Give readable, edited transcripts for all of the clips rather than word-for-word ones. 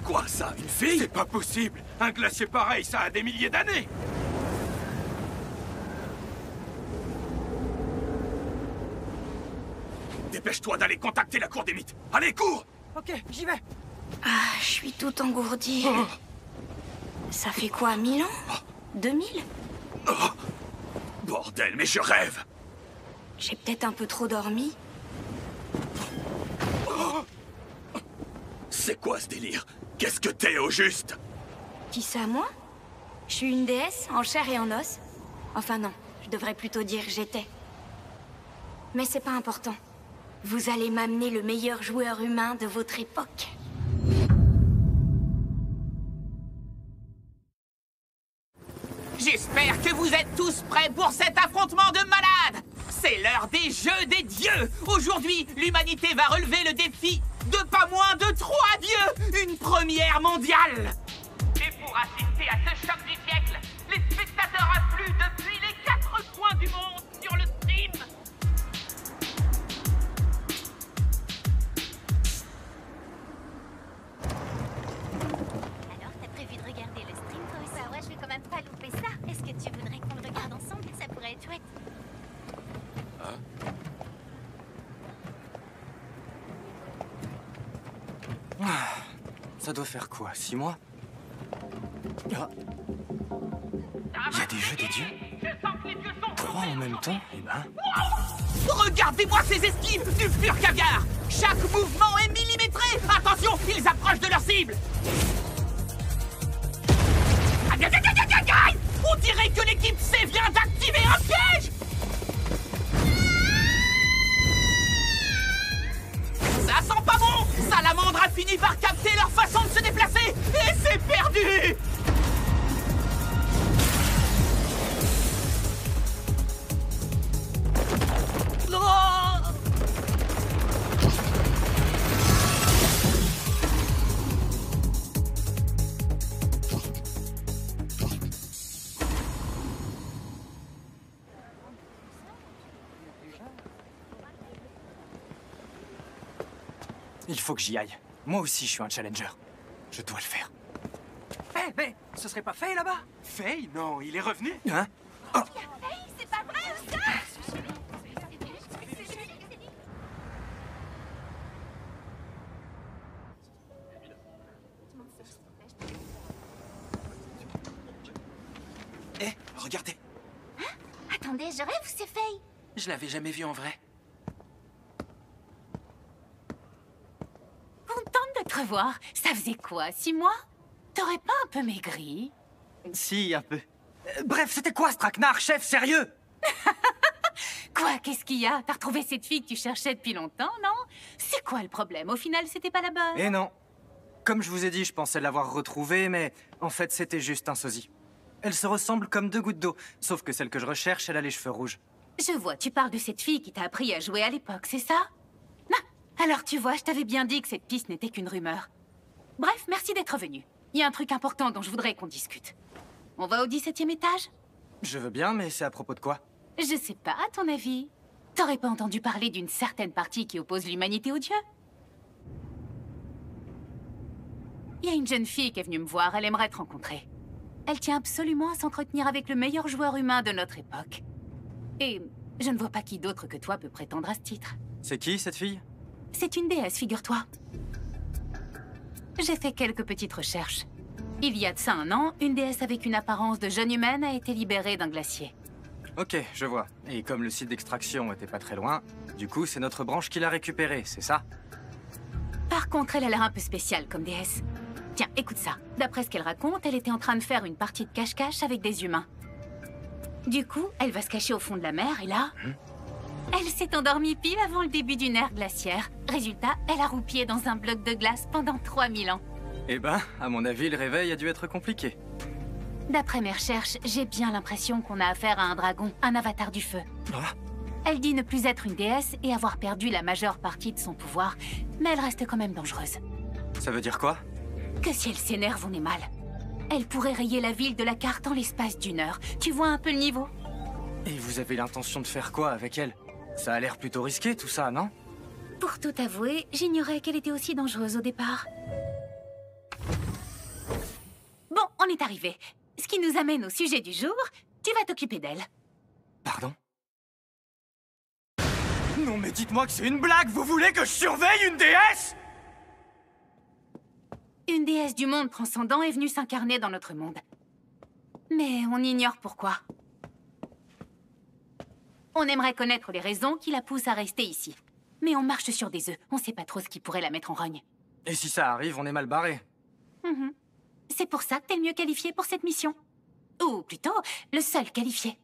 quoi, ça? Une fille? C'est pas possible! Un glacier pareil, ça a des milliers d'années! Dépêche-toi d'aller contacter la cour des mythes! Allez, cours! Ok, j'y vais. Ah, je suis tout engourdie. Oh. Ça fait quoi, 1000 ans 2000? Oh. Bordel, mais je rêve! J'ai peut-être un peu trop dormi. C'est quoi ce délire? Qu'est-ce que t'es au juste? Qui ça, moi? Je suis une déesse, en chair et en os. Enfin non, je devrais plutôt dire j'étais. Mais c'est pas important. Vous allez m'amener le meilleur joueur humain de votre époque. J'espère que vous êtes tous prêts pour cet affrontement de malades. C'est l'heure des jeux des dieux. Aujourd'hui, l'humanité va relever le défi de pas moins de 3 dieux, une première mondiale. Et pour assister à ce choc du siècle, les spectateurs affluent depuis les 4 coins du monde sur le stream. Alors, t'as prévu de regarder le stream, toi aussi? Bah ouais, je vais quand même pas louper ça. Est-ce que tu voudrais qu'on le regarde ensemble? Ça pourrait être chouette. Ça doit faire quoi, 6 mois? Ah. Il y a des jeux des dieux? 3 en même temps? Eh ben... Regardez-moi ces esquives du pur caviar. Chaque mouvement est millimétré. Attention, ils approchent de leur cible. Aïe, aïe, aïe, aïe, aïe, aïe. On dirait que l'équipe C vient d'activer un piège. Ça sent pas bon. Salamandre a fini par capter leur façon de se déplacer. Et c'est perdu. Oh. Il faut que j'y aille. Moi aussi, je suis un challenger. Je dois le faire. Eh, mais ce serait pas Faye là-bas? Faye? Non, il est revenu? Hein? Hey, c'est pas vrai ou ça? Eh, regardez. Attendez, je rêve ou c'est Faye? Je l'avais jamais vu en vrai. Contente de te revoir. Ça faisait quoi, 6 mois? T'aurais pas un peu maigri? Si, un peu. Bref, c'était quoi ce traquenard, chef? Sérieux? Quoi, qu'est-ce qu'il y a? T'as retrouvé cette fille que tu cherchais depuis longtemps, non? C'est quoi le problème? Au final, c'était pas la bonne. Eh non. Comme je vous ai dit, je pensais l'avoir retrouvée, mais en fait, c'était juste un sosie. Elle se ressemble comme 2 gouttes d'eau, sauf que celle que je recherche, elle a les cheveux rouges. Je vois, tu parles de cette fille qui t'a appris à jouer à l'époque, c'est ça? Non. Alors tu vois, je t'avais bien dit que cette piste n'était qu'une rumeur. Bref, merci d'être venu. Il y a un truc important dont je voudrais qu'on discute. On va au 17e étage? Je veux bien, mais c'est à propos de quoi? Je sais pas, à ton avis. T'aurais pas entendu parler d'une certaine partie qui oppose l'humanité aux dieux? Il y a une jeune fille qui est venue me voir, elle aimerait te rencontrer. Elle tient absolument à s'entretenir avec le meilleur joueur humain de notre époque. Et je ne vois pas qui d'autre que toi peut prétendre à ce titre. C'est qui, cette fille? C'est une déesse, figure-toi. J'ai fait quelques petites recherches. Il y a de ça 1 an, une déesse avec une apparence de jeune humaine a été libérée d'un glacier. Ok, je vois. Et comme le site d'extraction était pas très loin, du coup, c'est notre branche qui l'a récupérée, c'est ça? Par contre, elle a l'air un peu spéciale comme déesse. Tiens, écoute ça. D'après ce qu'elle raconte, elle était en train de faire une partie de cache-cache avec des humains. Du coup, elle va se cacher au fond de la mer et là... Elle s'est endormie pile avant le début d'une ère glaciaire. Résultat, elle a roupié dans un bloc de glace pendant 3000 ans. Eh ben, à mon avis, le réveil a dû être compliqué. D'après mes recherches, j'ai bien l'impression qu'on a affaire à un dragon, un avatar du feu. Ah. Elle dit ne plus être une déesse et avoir perdu la majeure partie de son pouvoir, mais elle reste quand même dangereuse. Ça veut dire quoi? Que si elle s'énerve, on est mal. Elle pourrait rayer la ville de la carte en l'espace d'1 heure. Tu vois un peu le niveau? Et vous avez l'intention de faire quoi avec elle? Ça a l'air plutôt risqué, tout ça, non? Pour tout avouer, j'ignorais qu'elle était aussi dangereuse au départ. on est arrivé. Ce qui nous amène au sujet du jour. Tu vas t'occuper d'elle. Pardon? Non mais dites-moi que c'est une blague! Vous voulez que je surveille une déesse? Une déesse du monde transcendant est venue s'incarner dans notre monde. Mais on ignore pourquoi. On aimerait connaître les raisons qui la poussent à rester ici. Mais on marche sur des œufs. On sait pas trop ce qui pourrait la mettre en rogne. Et si ça arrive, on est mal barré. C'est pour ça que t'es le mieux qualifié pour cette mission. Ou plutôt, le seul qualifié.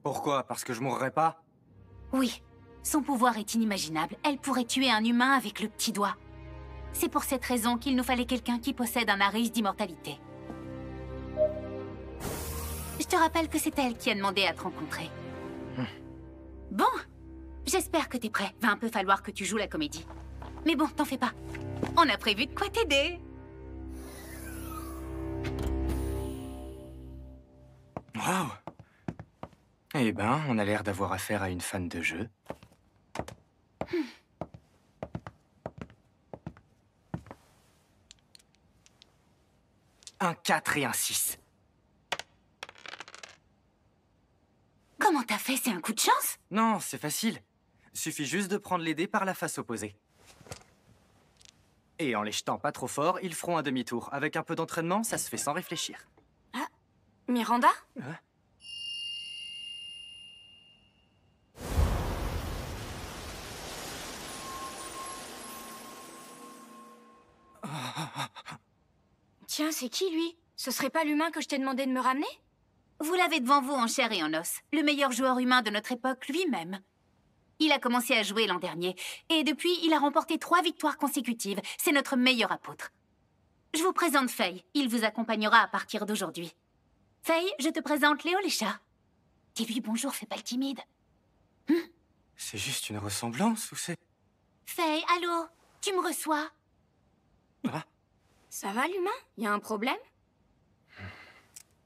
Pourquoi? Parce que je mourrai pas? Oui, son pouvoir est inimaginable. Elle pourrait tuer un humain avec le petit doigt. C'est pour cette raison qu'il nous fallait quelqu'un qui possède un aris d'immortalité. Je te rappelle que c'est elle qui a demandé à te rencontrer. Bon, j'espère que t'es prêt. Va un peu falloir que tu joues la comédie. Mais bon, t'en fais pas. On a prévu de quoi t'aider. Waouh! Eh ben, on a l'air d'avoir affaire à une fan de jeu. Un 4 et un 6. Comment t'as fait? C'est un coup de chance? Non, c'est facile. Suffit juste de prendre les dés par la face opposée. Et en les jetant pas trop fort, ils feront un demi-tour. Avec un peu d'entraînement, ça se fait sans réfléchir. Miranda? Tiens, c'est qui, lui? Ce serait pas l'humain que je t'ai demandé de me ramener? Vous l'avez devant vous en chair et en os. Le meilleur joueur humain de notre époque lui-même. Il a commencé à jouer l'an dernier. Et depuis, il a remporté 3 victoires consécutives. C'est notre meilleur apôtre. Je vous présente Faye. Il vous accompagnera à partir d'aujourd'hui. Faye, je te présente Léo Lécha. Dis-lui bonjour, fais pas le timide. C'est juste une ressemblance ou c'est... Faye, allô? Tu me reçois? Ah, Ça va, l'humain? Y a un problème?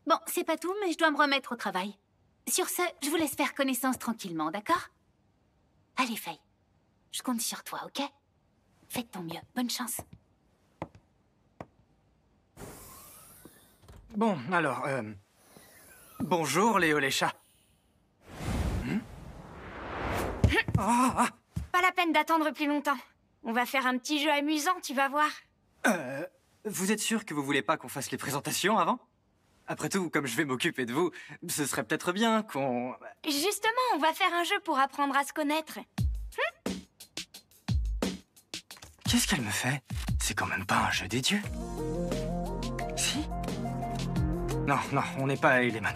Bon, c'est pas tout, mais je dois me remettre au travail. Sur ce, je vous laisse faire connaissance tranquillement, d'accord? Allez, Faye. Je compte sur toi, ok? Fais de ton mieux. Bonne chance. bon, alors, bonjour, Léo Lécha. Pas la peine d'attendre plus longtemps. On va faire un petit jeu amusant, tu vas voir. Vous êtes sûr que vous voulez pas qu'on fasse les présentations avant? Après tout, comme je vais m'occuper de vous, ce serait peut-être bien qu'on... Justement, on va faire un jeu pour apprendre à se connaître. Qu'est-ce qu'elle me fait? C'est quand même pas un jeu des dieux. Si? Non, non, on n'est pas à Elements.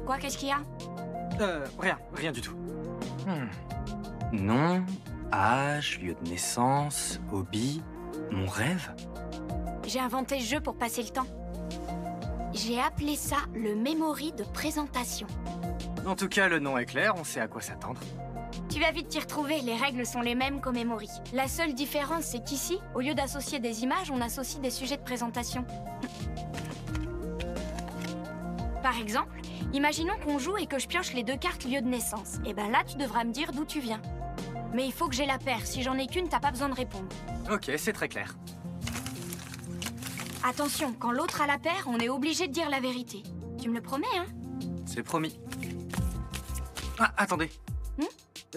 Quoi, qu'est-ce qu'il y a? Rien du tout. Nom, âge, lieu de naissance, hobby, mon rêve. J'ai inventé ce jeu pour passer le temps. J'ai appelé ça le memory de présentation. En tout cas, le nom est clair, on sait à quoi s'attendre. Tu vas vite t'y retrouver, les règles sont les mêmes qu'au memory. La seule différence, c'est qu'ici, au lieu d'associer des images, on associe des sujets de présentation. Par exemple, imaginons qu'on joue et que je pioche les 2 cartes lieu de naissance. Et ben là, tu devras me dire d'où tu viens. Mais il faut que j'ai la paire. Si j'en ai qu'une, t'as pas besoin de répondre. Ok, c'est très clair. Attention, quand l'autre a la paire, on est obligé de dire la vérité. Tu me le promets, hein? C'est promis. Ah, attendez.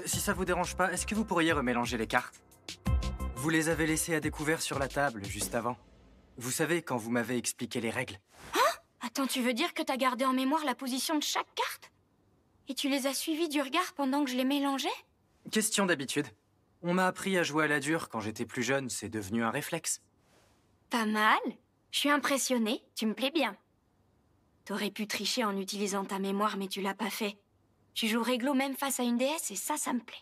Si ça vous dérange pas, est-ce que vous pourriez remélanger les cartes? Vous les avez laissées à découvert sur la table, juste avant. Vous savez, quand vous m'avez expliqué les règles. Attends, tu veux dire que t'as gardé en mémoire la position de chaque carte? Et tu les as suivies du regard pendant que je les mélangeais? Question d'habitude. On m'a appris à jouer à la dure quand j'étais plus jeune, c'est devenu un réflexe. Pas mal. Je suis impressionnée, tu me plais bien. T'aurais pu tricher en utilisant ta mémoire, mais tu l'as pas fait. Tu joues réglo même face à une déesse et ça me plaît.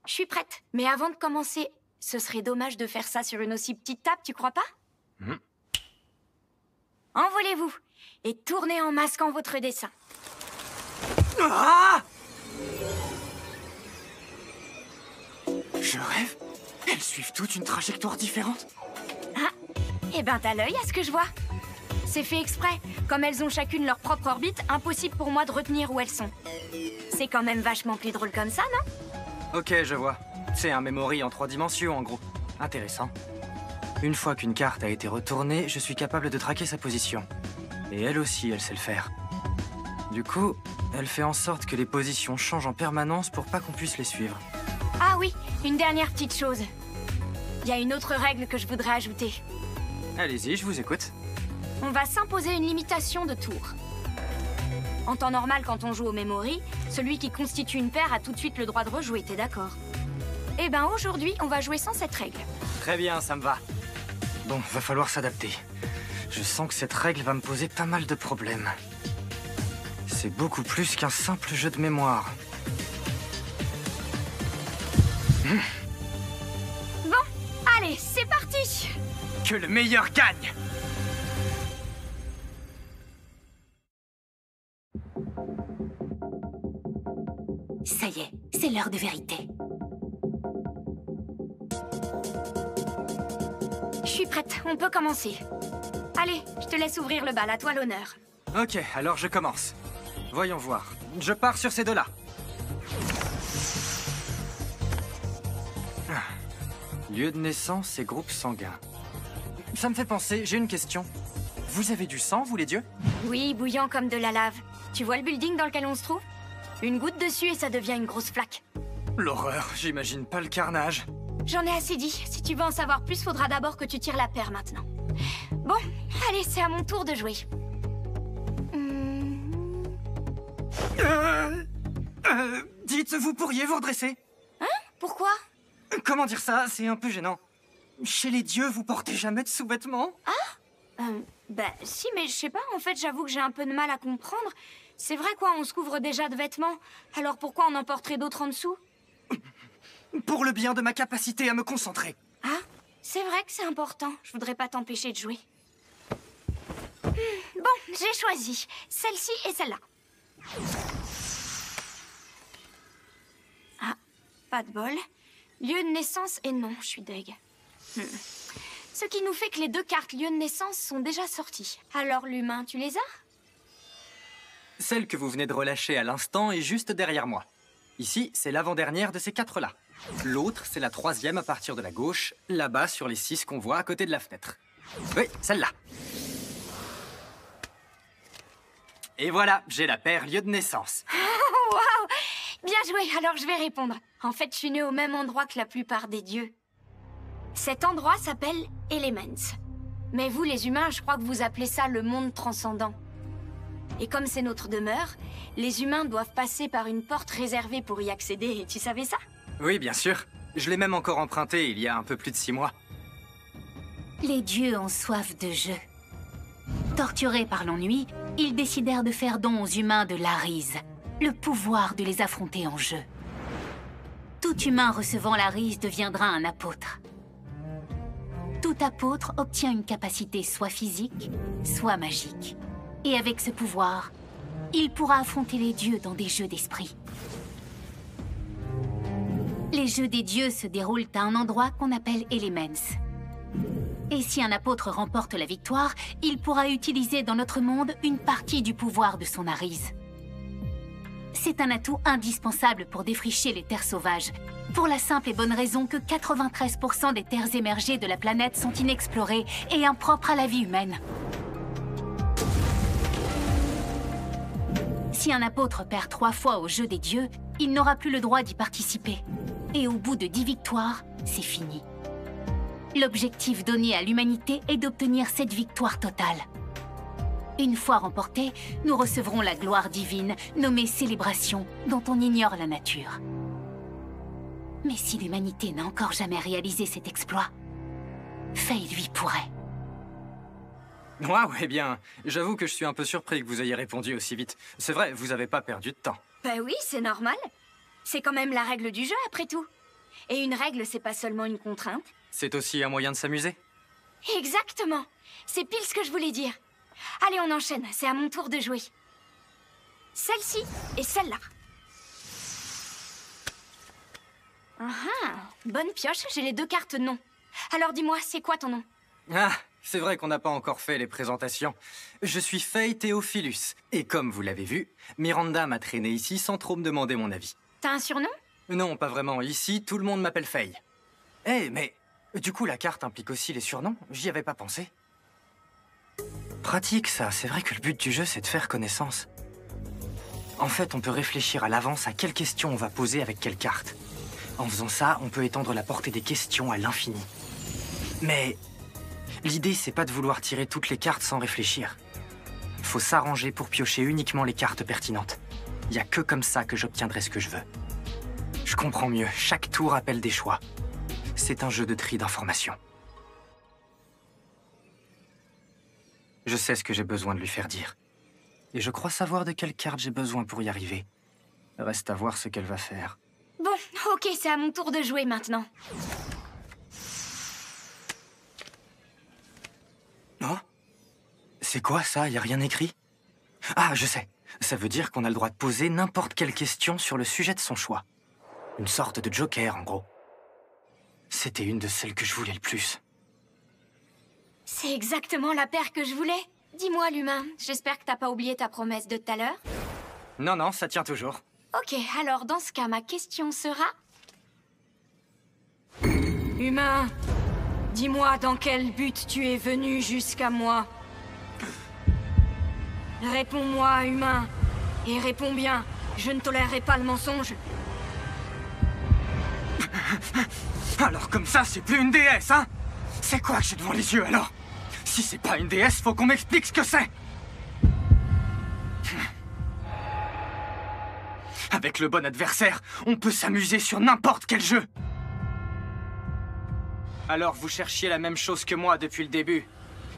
Je suis prête, mais avant de commencer, ce serait dommage de faire ça sur une aussi petite table, tu crois pas? Envolez-vous et tournez en masquant votre dessin. Ah! Je rêve? Elles suivent toutes une trajectoire différente? Eh ben t'as l'œil à ce que je vois. C'est fait exprès. Comme elles ont chacune leur propre orbite, impossible pour moi de retenir où elles sont. C'est quand même vachement plus drôle comme ça, non? Ok, je vois. C'est un memory en 3 dimensions, en gros. Intéressant. Une fois qu'une carte a été retournée, je suis capable de traquer sa position. Et elle aussi, elle sait le faire. Du coup, elle fait en sorte que les positions changent en permanence pour pas qu'on puisse les suivre. Ah oui, une dernière petite chose. Il y a une autre règle que je voudrais ajouter. Allez-y, je vous écoute. On va s'imposer une limitation de tours. En temps normal, quand on joue au memory, celui qui constitue une paire a tout de suite le droit de rejouer, t'es d'accord? Eh ben aujourd'hui, on va jouer sans cette règle. Très bien, ça me va. Bon, va falloir s'adapter. Je sens que cette règle va me poser pas mal de problèmes. C'est beaucoup plus qu'un simple jeu de mémoire. Bon, allez, c'est parti! Que le meilleur gagne! Ça y est, c'est l'heure de vérité. Je suis prête, on peut commencer. Allez, je te laisse ouvrir le bal, à toi l'honneur. Ok, alors je commence. Voyons voir. Je pars sur ces deux-là. Lieu de naissance et groupe sanguin. Ça me fait penser, j'ai une question. Vous avez du sang, vous les dieux? Oui, bouillant comme de la lave. Tu vois le building dans lequel on se trouve? Une goutte dessus et ça devient une grosse flaque. L'horreur, j'imagine pas le carnage. J'en ai assez dit. Si tu veux en savoir plus, faudra d'abord que tu tires la paire maintenant. Bon, allez, c'est à mon tour de jouer. Dites, vous pourriez vous redresser? Pourquoi? Comment dire ça? C'est un peu gênant. Chez les dieux, vous portez jamais de sous-vêtements? Bah si, mais je sais pas, en fait, j'avoue que j'ai un peu de mal à comprendre. C'est vrai quoi, on se couvre déjà de vêtements. Alors pourquoi on en porterait d'autres en dessous? Pour le bien de ma capacité à me concentrer. Ah, c'est vrai que c'est important. Je voudrais pas t'empêcher de jouer. Bon, j'ai choisi. Celle-ci et celle-là. Ah, pas de bol. Lieu de naissance et non, je suis deg. Ce qui nous fait que les deux cartes lieu de naissance sont déjà sorties. Alors l'humain, tu les as? Celle que vous venez de relâcher à l'instant est juste derrière moi. Ici, c'est l'avant-dernière de ces quatre-là. L'autre, c'est la troisième à partir de la gauche, là-bas sur les 6 qu'on voit à côté de la fenêtre. Oui, celle-là. Et voilà, j'ai la paire lieu de naissance. Oh, waouh! Bien joué, alors je vais répondre. En fait, je suis née au même endroit que la plupart des dieux. Cet endroit s'appelle Elements. Mais vous, les humains, je crois que vous appelez ça le monde transcendant. Et comme c'est notre demeure, les humains doivent passer par une porte réservée pour y accéder, et tu savais ça? Oui, bien sûr. Je l'ai même encore emprunté il y a un peu plus de 6 mois. Les dieux ont soif de jeu. Torturés par l'ennui, ils décidèrent de faire don aux humains de l'Arise, le pouvoir de les affronter en jeu. Tout humain recevant l'Arise deviendra un apôtre. Tout apôtre obtient une capacité soit physique, soit magique. Et avec ce pouvoir, il pourra affronter les dieux dans des jeux d'esprit. Les jeux des dieux se déroulent à un endroit qu'on appelle Elements. Et si un apôtre remporte la victoire, il pourra utiliser dans notre monde une partie du pouvoir de son Arise. C'est un atout indispensable pour défricher les terres sauvages, pour la simple et bonne raison que 93% des terres émergées de la planète sont inexplorées et impropres à la vie humaine. Si un apôtre perd 3 fois au jeu des dieux, il n'aura plus le droit d'y participer. Et au bout de 10 victoires, c'est fini. L'objectif donné à l'humanité est d'obtenir cette victoire totale. Une fois remportée, nous recevrons la gloire divine, nommée célébration, dont on ignore la nature. Mais si l'humanité n'a encore jamais réalisé cet exploit, Faye lui pourrait. Waouh, eh bien, j'avoue que je suis un peu surpris que vous ayez répondu aussi vite. C'est vrai, vous avez pas perdu de temps. Bah oui, c'est normal. C'est quand même la règle du jeu, après tout. Et une règle, c'est pas seulement une contrainte. C'est aussi un moyen de s'amuser. Exactement. C'est pile ce que je voulais dire. Allez, on enchaîne. C'est à mon tour de jouer. Celle-ci et celle-là. Bonne pioche, j'ai les 2 cartes non. Alors dis-moi, c'est quoi ton nom? Ah, c'est vrai qu'on n'a pas encore fait les présentations. Je suis Faye Théophilus. Et comme vous l'avez vu, Miranda m'a traîné ici sans trop me demander mon avis. T'as un surnom? Non, pas vraiment. Ici, tout le monde m'appelle Faye. Eh, mais Du coup, la carte implique aussi les surnoms? J'y avais pas pensé. Pratique, ça. C'est vrai que le but du jeu, c'est de faire connaissance. En fait, on peut réfléchir à l'avance à quelles questions on va poser avec quelle carte. En faisant ça, on peut étendre la portée des questions à l'infini. Mais l'idée, c'est pas de vouloir tirer toutes les cartes sans réfléchir. Faut s'arranger pour piocher uniquement les cartes pertinentes. Y a que comme ça que j'obtiendrai ce que je veux. Je comprends mieux, chaque tour appelle des choix. C'est un jeu de tri d'informations. Je sais ce que j'ai besoin de lui faire dire. Et je crois savoir de quelle carte j'ai besoin pour y arriver. Reste à voir ce qu'elle va faire. Bon, ok, c'est à mon tour de jouer maintenant. Oh? C'est quoi ça? Y a rien écrit? Ah, je sais. Ça veut dire qu'on a le droit de poser n'importe quelle question sur le sujet de son choix. Une sorte de joker, en gros. C'était une de celles que je voulais le plus. C'est exactement la paire que je voulais. Dis-moi, l'humain, j'espère que t'as pas oublié ta promesse de tout à l'heure. Non, non, ça tient toujours. Ok, alors dans ce cas, ma question sera... Humain, dis-moi dans quel but tu es venu jusqu'à moi. Réponds-moi, humain. Et réponds bien, je ne tolérerai pas le mensonge. Alors comme ça, c'est plus une déesse, hein? C'est quoi que j'ai devant les yeux, alors? Si c'est pas une déesse, faut qu'on m'explique ce que c'est! Avec le bon adversaire, on peut s'amuser sur n'importe quel jeu! Alors vous cherchiez la même chose que moi depuis le début.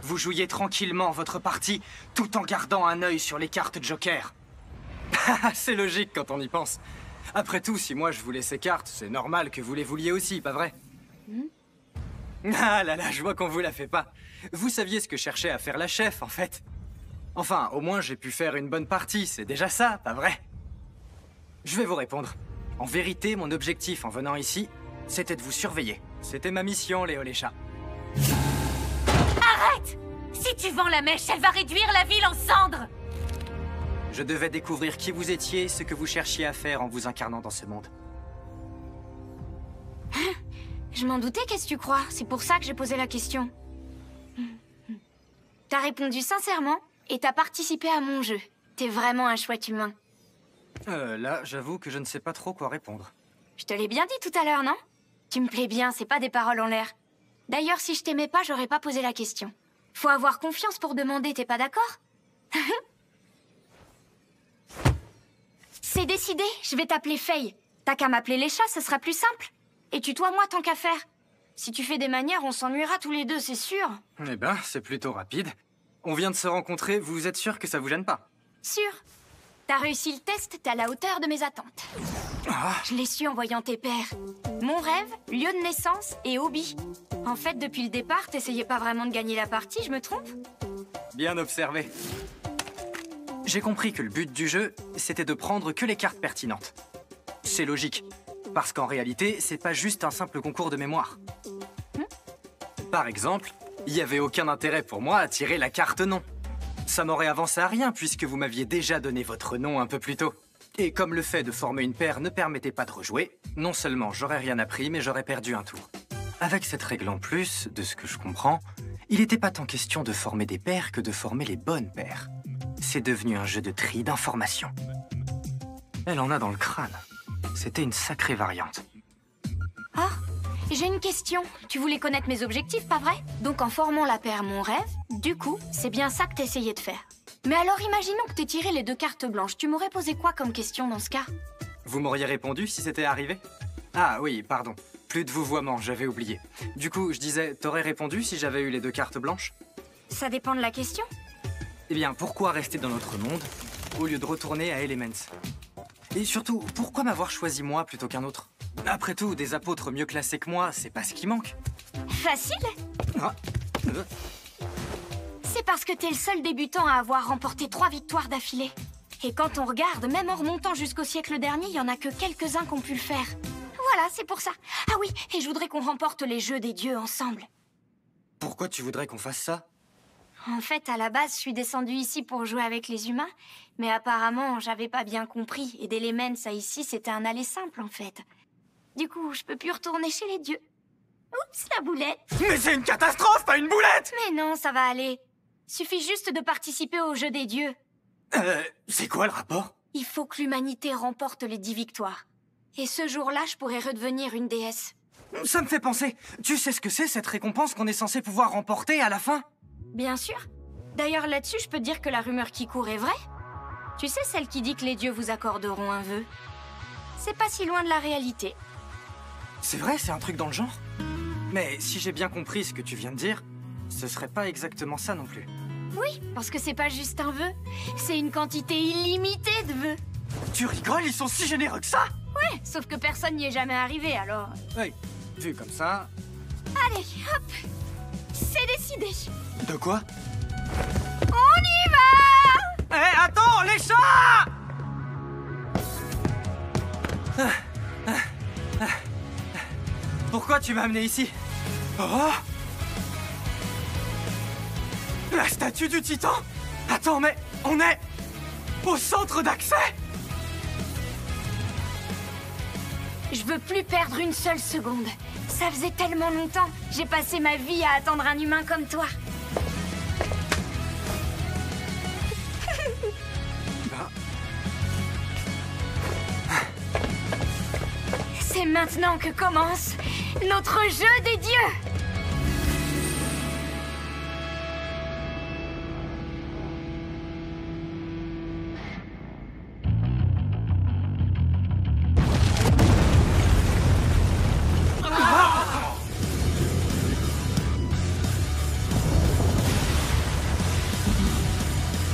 Vous jouiez tranquillement votre partie, tout en gardant un œil sur les cartes Joker. C'est logique quand on y pense. Après tout, si moi je voulais ces cartes, c'est normal que vous les vouliez aussi, pas vrai? Ah là là, je vois qu'on vous la fait pas. Vous saviez ce que cherchait à faire la chef, en fait. Enfin, au moins j'ai pu faire une bonne partie, c'est déjà ça, pas vrai? Je vais vous répondre. En vérité, mon objectif en venant ici, c'était de vous surveiller. C'était ma mission, Léo les chats. Arrête! Si tu vends la mèche, elle va réduire la ville en cendres! Je devais découvrir qui vous étiez et ce que vous cherchiez à faire en vous incarnant dans ce monde. Je m'en doutais, qu'est-ce que tu crois? C'est pour ça que j'ai posé la question. T'as répondu sincèrement et t'as participé à mon jeu. T'es vraiment un chouette humain. Là, j'avoue que je ne sais pas trop quoi répondre. Je te l'ai bien dit tout à l'heure, non? Tu me plais bien, c'est pas des paroles en l'air. D'ailleurs, si je t'aimais pas, j'aurais pas posé la question. Faut avoir confiance pour demander, t'es pas d'accord? C'est décidé, je vais t'appeler Faye. T'as qu'à m'appeler les chats, ce sera plus simple. Et tutoie-moi tant qu'à faire. Si tu fais des manières, on s'ennuiera tous les deux, c'est sûr. Eh ben, c'est plutôt rapide. On vient de se rencontrer, vous êtes sûr que ça vous gêne pas? Sûr. T'as réussi le test, t'es à la hauteur de mes attentes. Ah, Je l'ai su en voyant tes pères. Mon rêve, lieu de naissance et hobby. En fait, depuis le départ, t'essayais pas vraiment de gagner la partie, je me trompe? bien observé. J'ai compris que le but du jeu, c'était de prendre que les cartes pertinentes. C'est logique, parce qu'en réalité, c'est pas juste un simple concours de mémoire. Par exemple, il n'y avait aucun intérêt pour moi à tirer la carte nom. Ça m'aurait avancé à rien puisque vous m'aviez déjà donné votre nom un peu plus tôt. Et comme le fait de former une paire ne permettait pas de rejouer, non seulement j'aurais rien appris, mais j'aurais perdu un tour. Avec cette règle en plus, de ce que je comprends, il n'était pas tant question de former des paires que de former les bonnes paires. C'est devenu un jeu de tri d'informations. Elle en a dans le crâne. C'était une sacrée variante. Ah, j'ai une question. Tu voulais connaître mes objectifs, pas vrai? Donc en formant la paire mon rêve, du coup, c'est bien ça que t'essayais de faire. Mais alors imaginons que t'aies tiré les 2 cartes blanches. Tu m'aurais posé quoi comme question dans ce cas? Vous m'auriez répondu si c'était arrivé? Ah oui, pardon. Plus de vouvoiement, j'avais oublié. Du coup, je disais, t'aurais répondu si j'avais eu les 2 cartes blanches? Ça dépend de la question. Eh bien, pourquoi rester dans notre monde au lieu de retourner à Elements? Et surtout, pourquoi m'avoir choisi moi plutôt qu'un autre? Après tout, des apôtres mieux classés que moi, c'est pas ce qui manque. Facile? Ah. C'est parce que t'es le seul débutant à avoir remporté 3 victoires d'affilée. Et quand on regarde, même en remontant jusqu'au siècle dernier, il y en a que quelques-uns qui ont pu le faire. Voilà, c'est pour ça. Ah oui, et je voudrais qu'on remporte les jeux des dieux ensemble. Pourquoi tu voudrais qu'on fasse ça? En fait, à la base, je suis descendue ici pour jouer avec les humains, mais apparemment, j'avais pas bien compris, et d'Elements à ici, c'était un aller simple, en fait. Du coup, je peux plus retourner chez les dieux. Oups, la boulette. Mais c'est une catastrophe, pas une boulette! Mais non, ça va aller. Suffit juste de participer au jeu des dieux. C'est quoi le rapport? Il faut que l'humanité remporte les 10 victoires. Et ce jour-là, je pourrais redevenir une déesse. Ça me fait penser. Tu sais ce que c'est, cette récompense qu'on est censé pouvoir remporter à la fin? Bien sûr. D'ailleurs, là-dessus, je peux te dire que la rumeur qui court est vraie. Tu sais, celle qui dit que les dieux vous accorderont un vœu. C'est pas si loin de la réalité. C'est vrai, c'est un truc dans le genre? Mais si j'ai bien compris ce que tu viens de dire, ce serait pas exactement ça non plus. Oui, parce que c'est pas juste un vœu. C'est une quantité illimitée de vœux. Tu rigoles, ils sont si généreux que ça? Ouais, sauf que personne n'y est jamais arrivé, alors... Oui, vu comme ça... Allez, hop. C'est décidé. De quoi? On y va! Hé, attends, les chats! Pourquoi tu m'as amené ici? Oh! La statue du titan? Attends, mais on est au centre d'accès? Je veux plus perdre une seule seconde. Ça faisait tellement longtemps. J'ai passé ma vie à attendre un humain comme toi. C'est maintenant que commence notre jeu des dieux.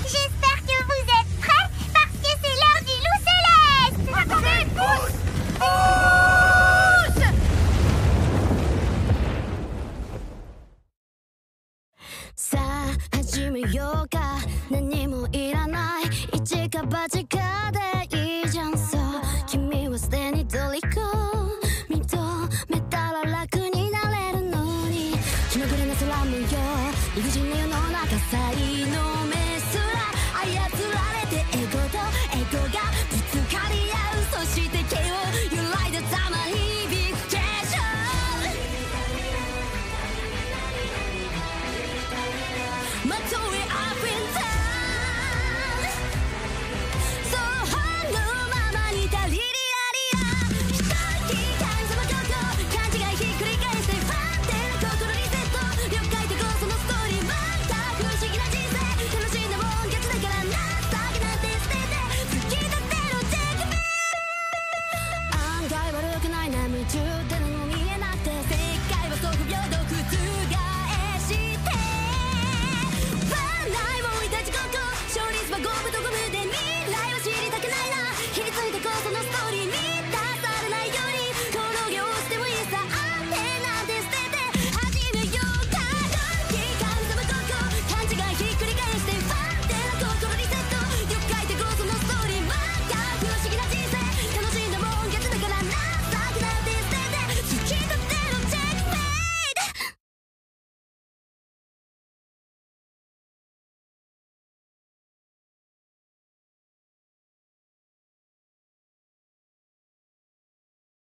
J'espère que vous êtes prêts parce que c'est l'heure du loup céleste. Attendez, pousse! Pousse! さあ始めようか何もいらない一か八かで